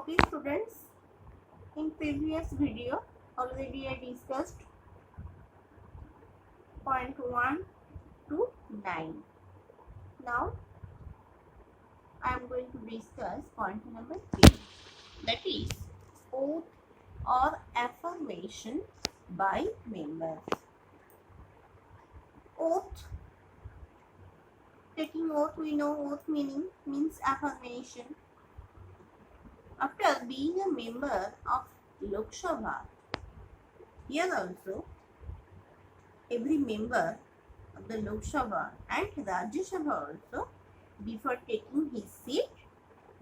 Okay students, in previous video already I discussed point 1 to 9. Now I am going to discuss point number 10, that is oath or affirmation by members. Oath, taking oath, we know oath means affirmation. After being a member of Lok Sabha, here also every member of the Lok Sabha and Rajya Sabha also, before taking his seat,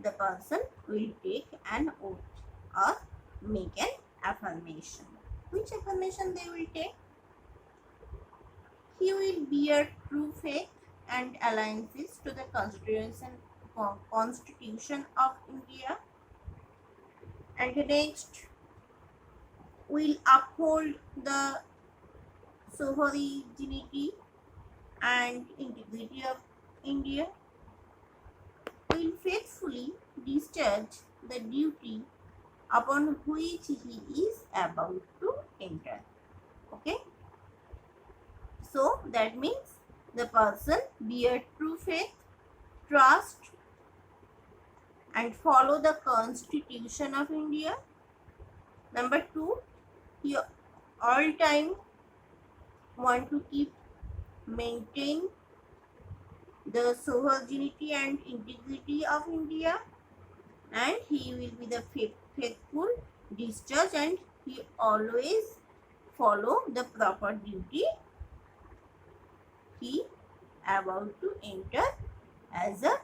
the person will take an oath or make an affirmation. Which affirmation they will take? He will bear true faith and alliances to the Constitution of India, and next will uphold the sovereignty and integrity of India, will faithfully discharge the duty upon which he is about to enter. Okay, so that means the person bear true faith, trust and follow the Constitution of India. Number 2, he all time want to maintain the sovereignty and integrity of India, and he will be the faithful discharge, and he always follow the proper duty he about to enter as a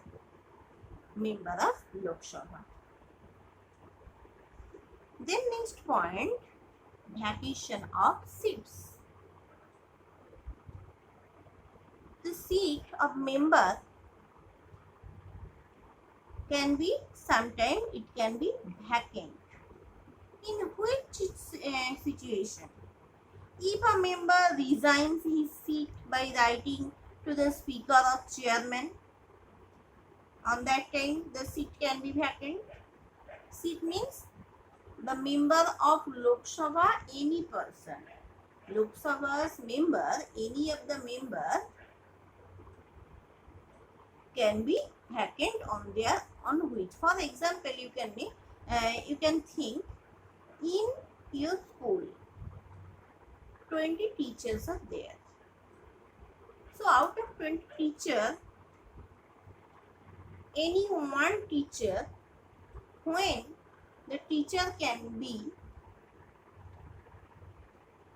member of Lok Sabha. Then next point, vacation of seats. The seat of member can be, sometimes it can be vacant. In which situation? If a member resigns his seat by writing to the speaker or chairman, on that time the seat can be vacant. Seat means the member of Lok Sabha, any person. Lok Sabha's member, any of the member can be vacant on which. For example, you can think, in your school 20 teachers are there. So out of 20 teachers, any one teacher, when the teacher can be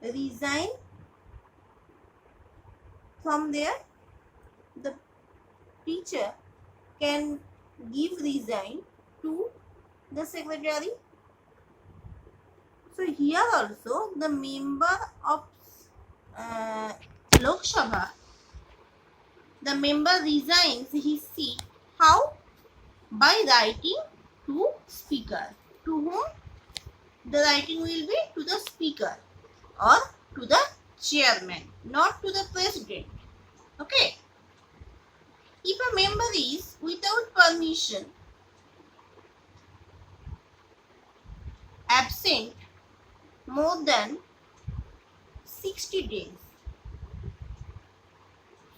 resign from there, the teacher can give resign to the secretary. So here also the member of Lok Sabha, the member resigns his seat. How? By writing to speaker. To whom? The writing will be to the speaker or to the chairman, not to the president. Okay. If a member is without permission absent more than 60 days,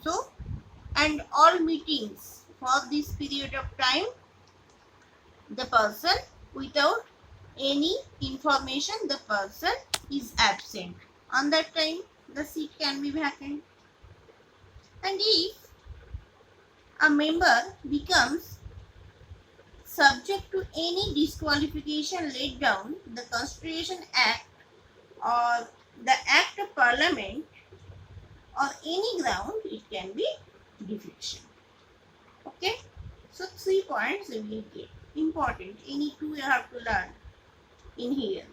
so, and all meetings for this period of time, the person without any information, the person is absent. On that time, the seat can be vacant. And if a member becomes subject to any disqualification laid down the Constitution Act or the Act of Parliament or any ground, it can be defection. Okay, so 3 points we will get. Important, any 2 you have to learn in here.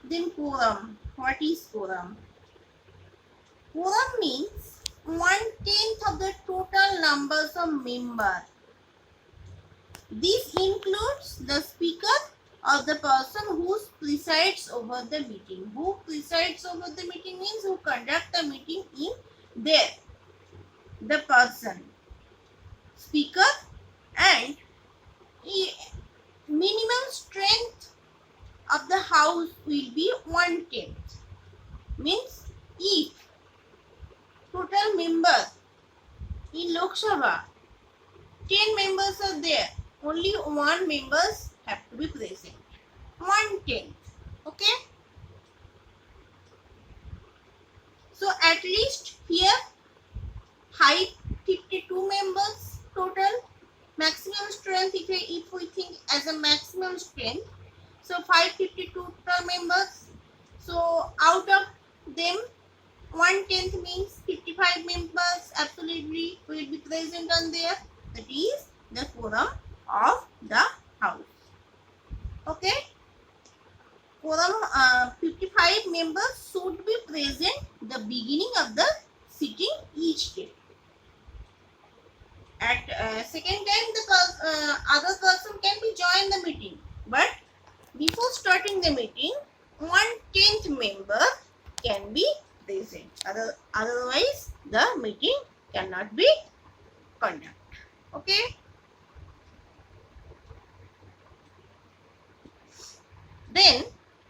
Then quorum. What is quorum? Quorum means 1/10 of the total numbers of members. This includes the speaker or the person who presides over the meeting. Who presides over the meeting means who conduct the meeting in there. The person, speaker, and minimum strength house will be 1/10. Means if total member in Lok Sabha 10 members are there, only 1 members have to be present. 1/10. Okay. So at least here height 52 members total. Maximum strength, if we think as a maximum strength, so 552 total members. So out of them 1/10 means 55 members absolutely will be present on there. That is the quorum of the house. Okay. Quorum 55 members should be present the beginning of the sitting each day. At second time the other person can be join the meeting, but before starting the meeting 1/10 member can be present. Otherwise the meeting cannot be conducted. Okay. Then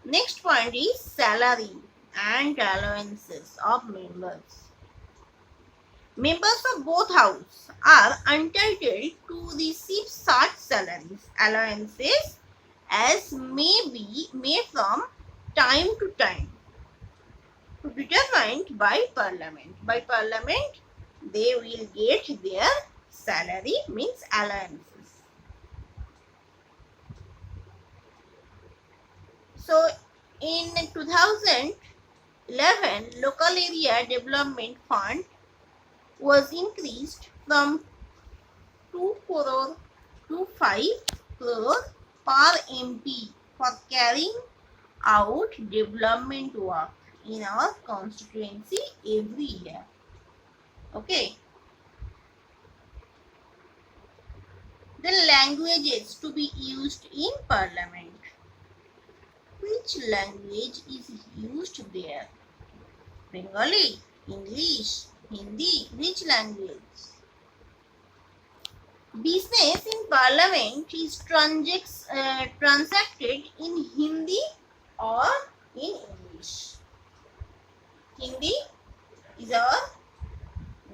next point is salary and allowances of members. Members of both houses are entitled to receive such salaries, allowances as may from time to time to determined by Parliament. By Parliament, they will get their salary, means allowances. So in 2011, Local Area Development Fund was increased from 2 crore to 5 crore per MP for carrying out development work in our constituency every year. Okay. The languages to be used in Parliament. Which language is used there? Bengali, English, Hindi, which language? Business in Parliament is transacted in Hindi or in English. Hindi is our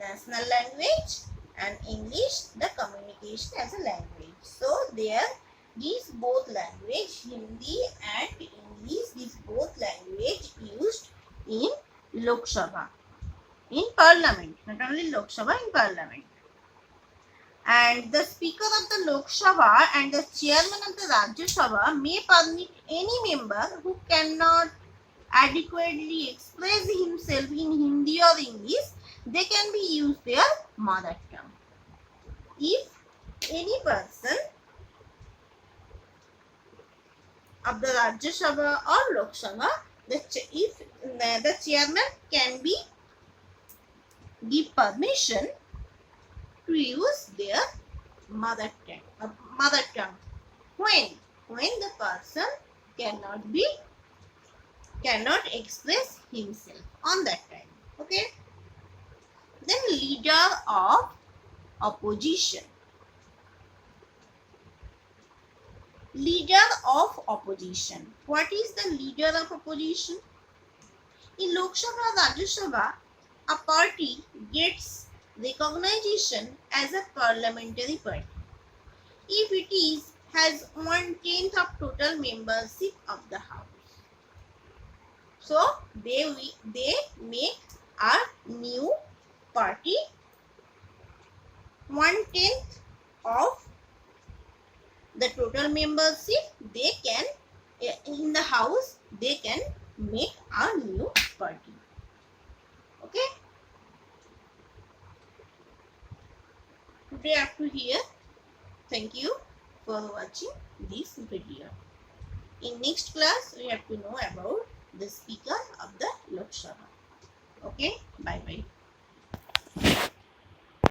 national language and English the communication as a language. So there these both language, Hindi and English, these both language used in Lok Sabha, in Parliament, not only Lok Sabha, in Parliament. And the Speaker of the Lok Sabha and the Chairman of the Rajya Sabha may permit any member who cannot adequately express himself in Hindi or English, they can be used their mother tongue. If any person of the Rajya Sabha or Lok Sabha, if the chairman can be give permission to use their mother tongue. When the person cannot express himself on that time. Okay. Then leader of opposition. Leader of opposition. What is the leader of opposition? In Lok Sabha, Rajya Sabha, a party gets recognition as a parliamentary party if it has 1/10 of total membership of the house. So they make a new party. 1/10 of the total membership they can in the house, they can make a new party. Okay. Today up to here. Thank you for watching this video. In next class we have to know about the Speaker of the Lok Sabha. Okay. Bye bye.